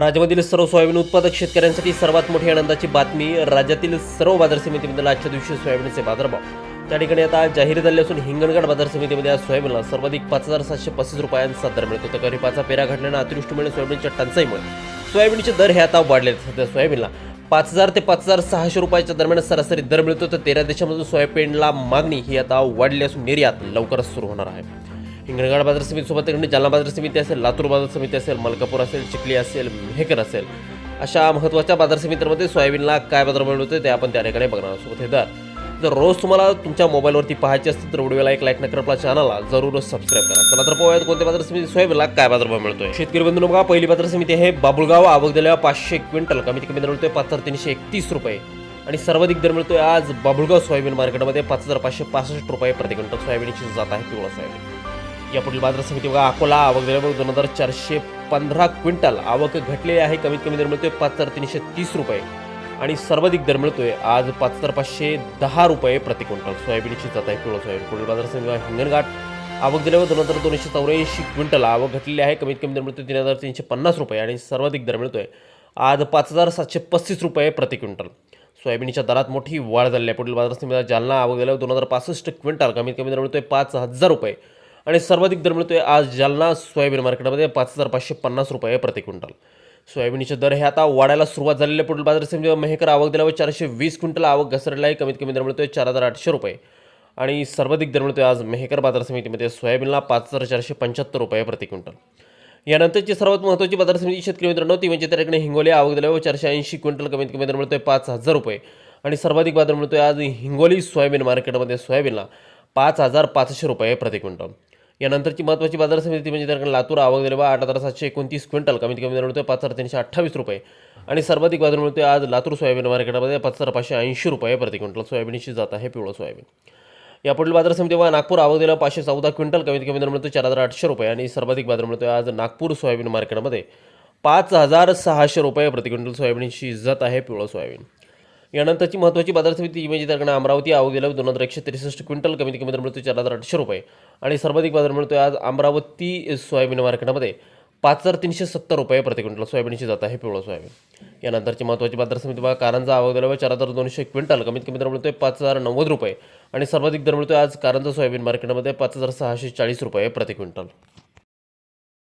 राज्यामधील सर्व सोयाबीन उत्पादक शेतकऱ्यांसाठी सर्वात मोठी आनंदाची बातमी. राज्यातील सर्व बाजार समितीमधील आजच्या दिवशी सोयाबीनचे बाजारभाव त्या ठिकाणी आता जाहीर झाले असून हिंगणघाट बाजार समितीमध्ये आज सोयाबीनला सर्वाधिक 5,735 रुपयांचा दर मिळतो. तर खरीपाचा पेरा घडल्यानं अतिवृष्टीमुळे सोयाबीनच्या टंचाईमुळे सोयाबीनचे दर हे आता वाढले. सध्या सोयाबीनला 5,000 ते 5,600 रुपयाच्या दरम्यान सरासरी दर मिळतो. तर 13 देशांमधून सोयाबीनला मागणी ही आता वाढली असून निर्यात लवकरच सुरू होणार आहे. हिंगणघाट बाजार समितीसोबत जालना बाजार समिती असेल, लातूर बाजार समिती असेल, मलकापूर असेल, चिखली असेल, मेहकर असेल, अशा महत्त्वाच्या बाजार समित्यांमध्ये सोयाबीनला काय बाजारभाव मिळतो ते आपण त्या ठिकाणी बघणार आहोत. हे दर जर रोज तुम्हाला तुमच्या मोबाईलवरती पाहायचे असतील तर व्हिडिओला एक लाईक नक्की आपल्या चॅनलला जरूर सबस्क्राईब करा. चला तर पाहूयात कोणत्या बाजार समिती सोयाबीनला काय बाजारभाव मिळतोय. शेतकरी बंधूंनो बघा, पहिली बाजार समिती आहे बाबुळगाव. आवक दिलेल्या 500 क्विंटल कमीत कमी दर मिळतोय 5,331 रुपये आणि सर्वाधिक दर मिळतोय आज बाबुळगाव सोयाबीन मार्केटमध्ये 5,565 रुपये प्रति क्विंटल. सोयाबीनची जात आहे पिवळा सोयाबीन. यापुढील बाजार समिती बघा अकोला. आवक दिल्यामुळे 2,415 क्विंटल आवक घटलेली आहे. कमीत कमी दर मिळतोय 5,330 रुपये आणि सर्वाधिक दर मिळतोय आज 5,510 रुपये प्रति क्विंटल. सोयाबीनची जात आहे पिवळा सोयाबीन. पुढील बाजार समिती हिंगणघाट. आवक दिल्यामुळे 2,284 क्विंटल आवक घटलेली आहे. कमीत कमी दर मिळतोय 3,350 रुपये आणि सर्वाधिक दर मिळतोय आज 5,735 रुपये प्रति क्विंटल. सोयाबीनच्या दरात मोठी वाढ झाली आहे. पुढील बाजार समिती जालना. आवक दिल्यावर 2,065 क्विंटल कमीत कमी दर मिळतोय 5,000 रुपये आणि सर्वाधिक दर मिळतोय आज जालना सोयाबीन मार्केटमध्ये 5,550 रुपये प्रति क्विंटल. सोयाबीनचे दर हे आता वाढायला सुरुवात झालेली आहे. पुढील बाजार समिती मेहकर. आवक दिल्यावर 420 क्विंटल आवक घसरलेला आहे. कमीत कमी दर मिळतोय 4,800 रुपये आणि सर्वाधिक दर मिळतोय आज मेहकर बाजार समितीमध्ये सोयाबीनला 5,475 रुपये प्रति क्विंटल. यानंतरची सर्वात महत्त्वाची बाजार समिती शेतकरी मित्रांनो ती म्हणजे त्या ठिकाणी हिंगोली. आवक दिल्यावर 480 क्विंटल कमीत कमी दर मिळतोय 5,000 रुपये आणि सर्वाधिक बाजार मिळतोय आज हिंगोली सोयाबीन मार्केटमध्ये सोयाबीनला 5,500 रुपये प्रति क्विंटल. यानंतरची महत्त्वाची बाजार समिती म्हणजे त्या ठिकाणी लातूर. आवक दिल्यावर 8,729 क्विंटल कमीत कमी दर मिळतोय 5,328 रुपये आणि सर्वाधिक बाजार मिळतोय आज लातूर सोयाबीन मार्केटमध्ये 5,580 रुपये प्रति क्विंटल. सोयाबीनची जात आहे पिवळं सोयाबीन. यापुढील बाजार समिती नागपूर. आवक दिल्यावर 514 क्विंटल कमीत कमी दर मिळतोय 4,800 रुपये आणि सर्वाधिक बाजार मिळतोय आज नागपूर सोयाबीन मार्केटमध्ये 5,600 रुपये प्रति क्विंटल. सोयाबीनची जात आहे पिवळं सोयाबीन. यानंतरची महत्त्वाची बाजार समिती म्हणजे त्याकडे अमरावती. आवक दिल्यावर 2,163 क्विंटल कमीत कमी दर मिळतोय 4,800 रुपये आणि सर्वाधिक बाजार मिळतोय आज अमरावती सोयाबीन मार्केटमध्ये 5,370 रुपये प्रति क्विंटल. सोयाबीनची जात आहे पिवळं सोयाबीन. यानंतरची महत्त्वाची बाजार समिती बघा कारंजा. आवक दिल्यावर 4,200 क्विंटल कमीत कमी दर मिळतोय 5,090 रुपये आणि सर्वाधिक दर मिळतोय आज कारंजा सोयाबीन मार्केटमध्ये 5,640 रुपये प्रति क्विंटल.